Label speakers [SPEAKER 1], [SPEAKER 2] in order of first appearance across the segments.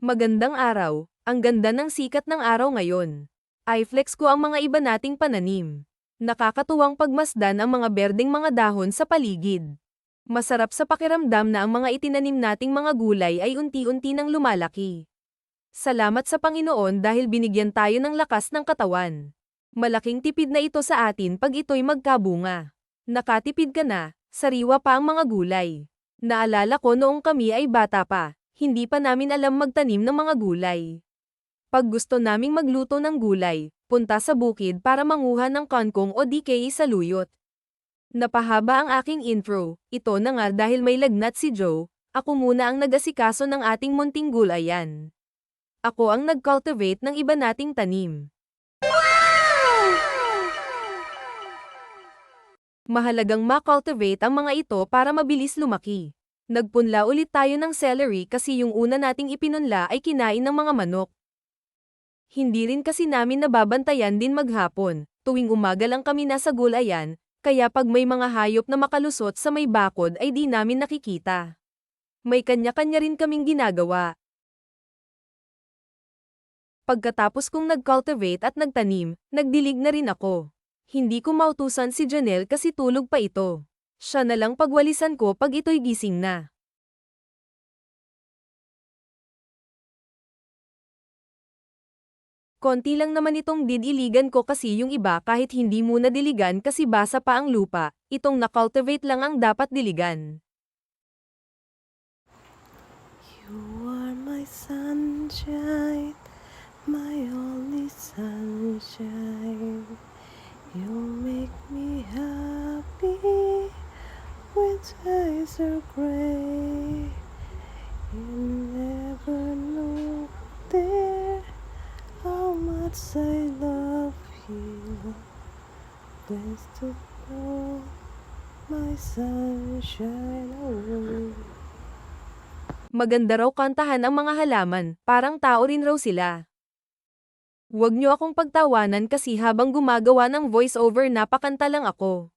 [SPEAKER 1] Magandang araw, ang ganda ng sikat ng araw ngayon. I-flex ko ang mga iba nating pananim. Nakakatuwang pagmasdan ang mga berdeng mga dahon sa paligid. Masarap sa pakiramdam na ang mga itinanim nating mga gulay ay unti-unti nang lumalaki. Salamat sa Panginoon dahil binigyan tayo ng lakas ng katawan. Malaking tipid na ito sa atin pag ito'y magkabunga. Nakatipid ka na, sariwa pa ang mga gulay. Naalala ko noong kami ay bata pa, hindi pa namin alam magtanim ng mga gulay. Pag gusto naming magluto ng gulay, punta sa bukid para manguha ng kangkong o di kaya saluyot. Napahaba ang aking intro, ito na nga dahil may lagnat si Joe, ako muna ang nag-asikaso ng ating munting gulayan. Ako ang nag-cultivate ng iba nating tanim. Mahalagang ma-cultivate ang mga ito para mabilis lumaki. Nagpunla ulit tayo ng celery kasi yung una nating ipinunla ay kinain ng mga manok. Hindi rin kasi namin nababantayan din maghapon, tuwing umaga lang kami nasa gulayan, kaya pag may mga hayop na makalusot sa may bakod ay di namin nakikita. May kanya-kanya rin kaming ginagawa. Pagkatapos kong nag-cultivate at nagtanim, nagdilig na rin ako. Hindi ko mautusan si Janelle kasi tulog pa ito. Siya na lang pagwalisan ko pag ito'y gising na. Konti lang naman itong didiligan ko kasi yung iba kahit hindi muna diligan kasi basa pa ang lupa, itong na-cultivate lang ang dapat diligan.
[SPEAKER 2] You are my sunshine, my only sunshine. You make me happy when skies are gray. You never know there how much I love you. Blessed to know my sunshine. Oh.
[SPEAKER 1] Maganda raw kantahan ang mga halaman, parang tao rin raw sila. Huwag niyo akong pagtawanan kasi habang gumagawa ng voice-over napakanta lang ako.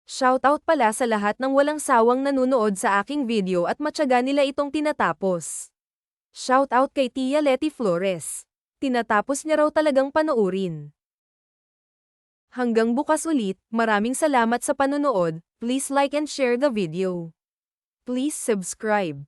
[SPEAKER 1] Shoutout pala sa lahat ng walang sawang nanunood sa aking video at matyaga nila itong tinatapos. Shoutout kay Tia Letty Flores. Tinatapos niya raw talagang panoorin. Hanggang bukas ulit, maraming salamat sa panonood, please like and share the video. Please subscribe.